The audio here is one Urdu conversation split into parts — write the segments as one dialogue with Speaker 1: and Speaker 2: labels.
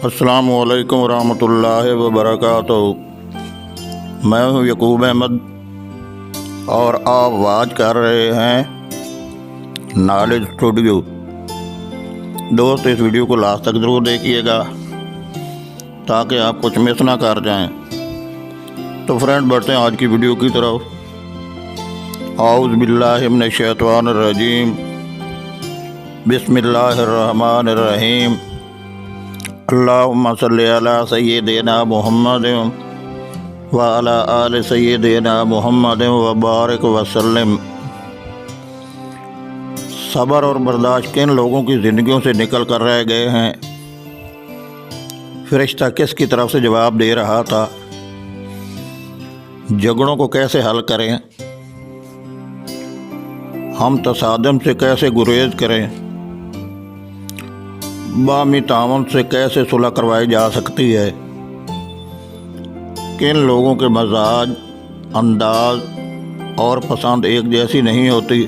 Speaker 1: السلام علیکم ورحمۃ اللہ وبرکاتہ۔ میں ہوں یعقوب احمد اور آپ واچ کر رہے ہیں نالج اسٹوڈیو۔ دوست اس ویڈیو کو لاسٹ تک ضرور دیکھیے گا تاکہ آپ کچھ مس نہ کر جائیں۔ تو فرینڈ بڑھتے ہیں آج کی ویڈیو کی طرف۔ اعوذ باللہ من الشیطان الرجیم، بسم اللہ الرحمن الرحیم۔ اللہم صلی علی سیدنا محمد وعلی آل سیدنا محمد وبارک وسلم۔ صبر اور برداشت کن لوگوں کی زندگیوں سے نکل کر رہ گئے ہیں؟ فرشتہ کس کی طرف سے جواب دے رہا تھا؟ جھگڑوں کو کیسے حل کریں؟ ہم تصادم سے کیسے گریز کریں؟ باہمی تعاون سے کیسے صلح کروائی جا سکتی ہے؟ کن لوگوں کے مزاج، انداز اور پسند ایک جیسی نہیں ہوتی؟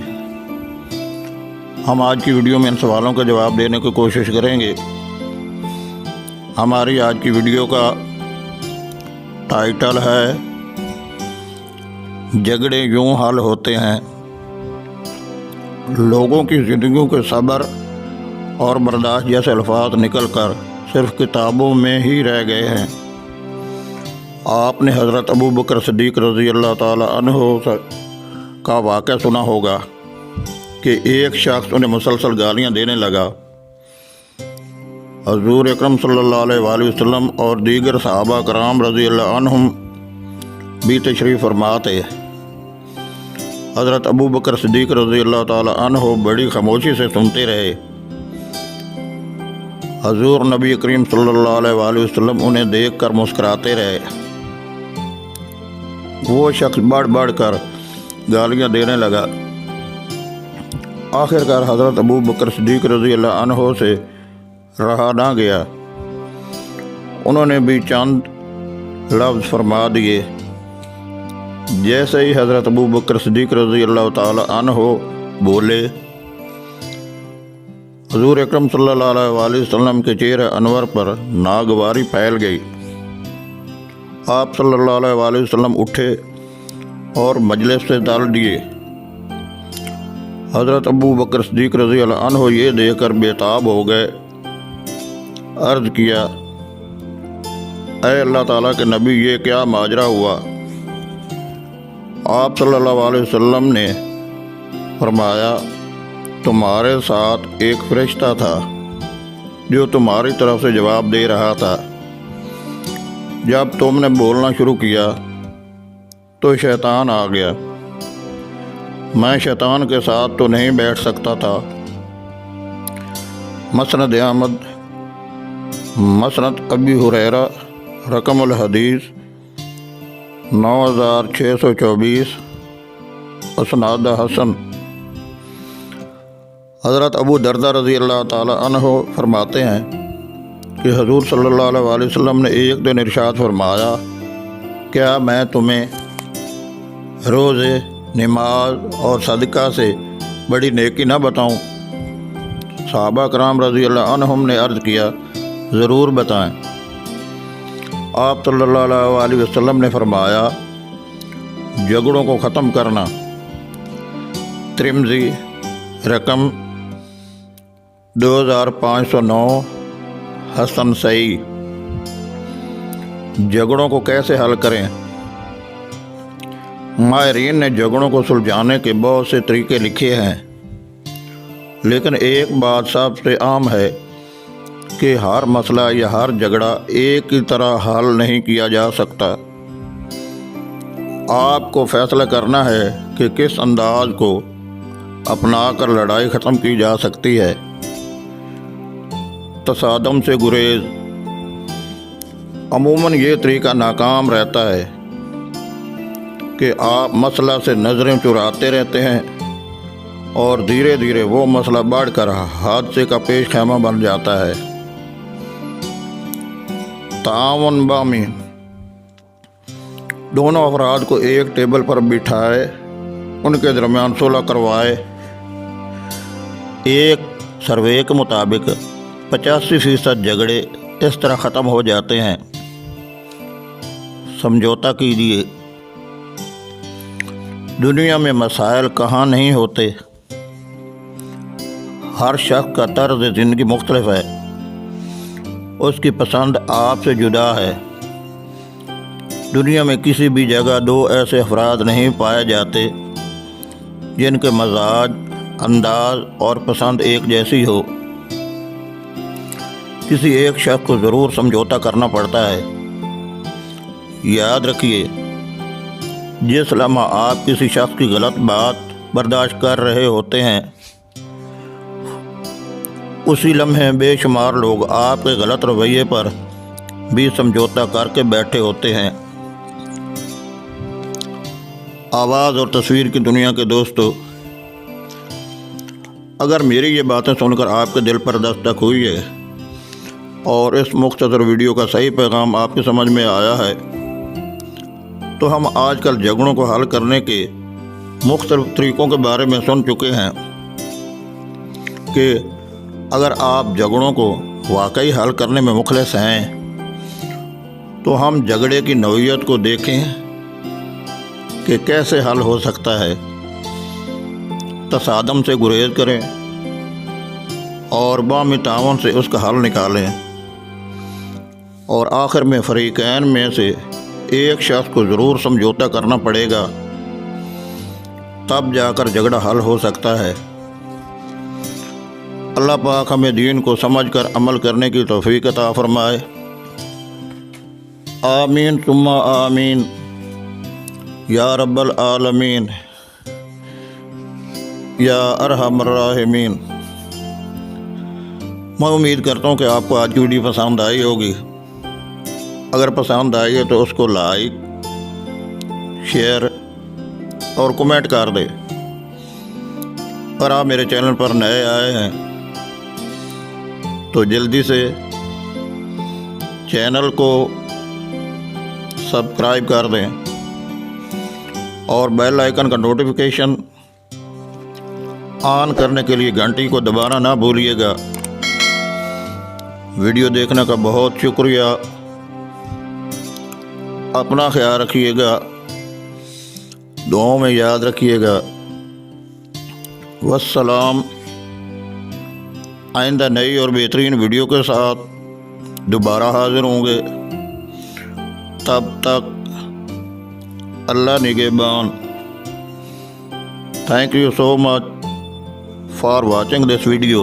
Speaker 1: ہم آج کی ویڈیو میں ان سوالوں کا جواب دینے کی کوشش کریں گے۔ ہماری آج کی ویڈیو کا ٹائٹل ہے جھگڑے یوں حل ہوتے ہیں۔ لوگوں کی زندگیوں کے صبر اور برداشت جیسے الفاظ نکل کر صرف کتابوں میں ہی رہ گئے ہیں۔ آپ نے حضرت ابو بکر صدیق رضی اللہ تعالیٰ عنہ کا واقعہ سنا ہوگا کہ ایک شخص انہیں مسلسل گالیاں دینے لگا۔ حضور اکرم صلی اللہ علیہ وآلہ وسلم اور دیگر صحابہ کرام رضی اللہ عنہم بھی تشریف فرما تھے۔ حضرت ابو بکر صدیق رضی اللہ تعالیٰ عنہ بڑی خاموشی سے سنتے رہے۔ حضور نبی کریم صلی اللہ علیہ وآلہ وسلم انہیں دیکھ کر مسکراتے رہے۔ وہ شخص بڑھ بڑھ کر گالیاں دینے لگا۔ آخرکار حضرت ابو بکر صدیق رضی اللہ عنہ سے رہا نہ گیا۔ انہوں نے بھی چند لفظ فرما دیے۔ جیسے ہی حضرت ابو بکر صدیق رضی اللہ تعالی عنہ بولے، حضور اکرم صلی اللہ علیہ وآلہ وسلم کے چہرے انور پر ناگواری پھیل گئی۔ آپ صلی اللہ علیہ وآلہ وسلم اٹھے اور مجلس سے ڈال دیے۔ حضرت ابو بکر صدیق رضی اللہ عنہ یہ دیکھ کر بے تاب ہو گئے۔ عرض کیا، اے اللہ تعالیٰ کے نبی، یہ کیا ماجرا ہوا؟ آپ صلی اللہ علیہ وسلم نے فرمایا، تمہارے ساتھ ایک فرشتہ تھا جو تمہاری طرف سے جواب دے رہا تھا۔ جب تم نے بولنا شروع کیا تو شیطان آ گیا۔ میں شیطان کے ساتھ تو نہیں بیٹھ سکتا تھا۔ مسند احمد، مسند ابی ہریرہ، رقم الحدیث 9624، اسناد حسن۔ حضرت ابو دردہ رضی اللہ تعالی عنہ فرماتے ہیں کہ حضور صلی اللہ علیہ وآلہ وسلم نے ایک دن ارشاد فرمایا، کیا میں تمہیں روزے، نماز اور صدقہ سے بڑی نیکی نہ بتاؤں؟ صحابہ کرام رضی اللہ عنہم نے عرض کیا، ضرور بتائیں۔ آپ صلی اللہ علیہ وآلہ وسلم نے فرمایا، جھگڑوں کو ختم کرنا۔ ترمذی، رقم 2509، حسن صحیح۔ جھگڑوں کو کیسے حل کریں؟ ماہرین نے جھگڑوں کو سلجھانے کے بہت سے طریقے لکھے ہیں، لیکن ایک بات سب سے عام ہے کہ ہر مسئلہ یا ہر جھگڑا ایک ہی طرح حل نہیں کیا جا سکتا۔ آپ کو فیصلہ کرنا ہے کہ کس انداز کو اپنا کر لڑائی ختم کی جا سکتی ہے۔ تصادم سے گریز۔ عموماً یہ طریقہ ناکام رہتا ہے کہ آپ مسئلہ سے نظریں چراتے رہتے ہیں اور دھیرے دھیرے وہ مسئلہ بڑھ کر حادثے کا پیش خیمہ بن جاتا ہے۔ تعاون باہمی۔ دونوں افراد کو ایک ٹیبل پر بٹھائے، ان کے درمیان صلح کروائے۔ ایک سروے کے مطابق 85% جھگڑے اس طرح ختم ہو جاتے ہیں۔ سمجھوتا کیجیے، دنیا میں مسائل کہاں نہیں ہوتے، ہر شخص کا طرز زندگی مختلف ہے، اس کی پسند آپ سے جدا ہے۔ دنیا میں کسی بھی جگہ دو ایسے افراد نہیں پائے جاتے جن کے مزاج، انداز اور پسند ایک جیسی ہو۔ کسی ایک شخص کو ضرور سمجھوتا کرنا پڑتا ہے۔ یاد رکھیے، جس لمحہ آپ کسی شخص کی غلط بات برداشت کر رہے ہوتے ہیں، اسی لمحے بے شمار لوگ آپ کے غلط رویے پر بھی سمجھوتا کر کے بیٹھے ہوتے ہیں۔ آواز اور تصویر کی دنیا کے دوستو، اگر میری یہ باتیں سن کر آپ کے دل پر دستک ہوئی ہے اور اس مختصر ویڈیو کا صحیح پیغام آپ کی سمجھ میں آیا ہے، تو ہم آج کل جھگڑوں کو حل کرنے کے مختلف طریقوں کے بارے میں سن چکے ہیں کہ اگر آپ جھگڑوں کو واقعی حل کرنے میں مخلص ہیں تو ہم جھگڑے کی نوعیت کو دیکھیں کہ کیسے حل ہو سکتا ہے۔ تصادم سے گریز کریں اور باہمی تعاون سے اس کا حل نکالیں، اور آخر میں فریقین میں سے ایک شخص کو ضرور سمجھوتا کرنا پڑے گا، تب جا کر جھگڑا حل ہو سکتا ہے۔ اللہ پاک ہمیں دین کو سمجھ کر عمل کرنے کی توفیق عطا فرمائے۔ آمین ثم آمین یا رب العالمین یا ارحم الراحمین۔ میں امید کرتا ہوں کہ آپ کو آج کی ویڈیو پسند آئی ہوگی۔ اگر پسند آئی ہے تو اس کو لائک، شیئر اور کمنٹ کر دیں۔ اگر آپ میرے چینل پر نئے آئے ہیں تو جلدی سے چینل کو سبسکرائب کر دیں اور بیل آئیکن کا نوٹیفیکیشن آن کرنے کے لیے گھنٹی کو دبانا نہ بھولیے گا۔ ویڈیو دیکھنے کا بہت شکریہ۔ اپنا خیال رکھیے گا، دعاؤں میں یاد رکھیے گا۔ والسلام۔ آئندہ نئی اور بہترین ویڈیو کے ساتھ دوبارہ حاضر ہوں گے۔ تب تک اللہ نگہبان۔ Thank you so much for watching this video.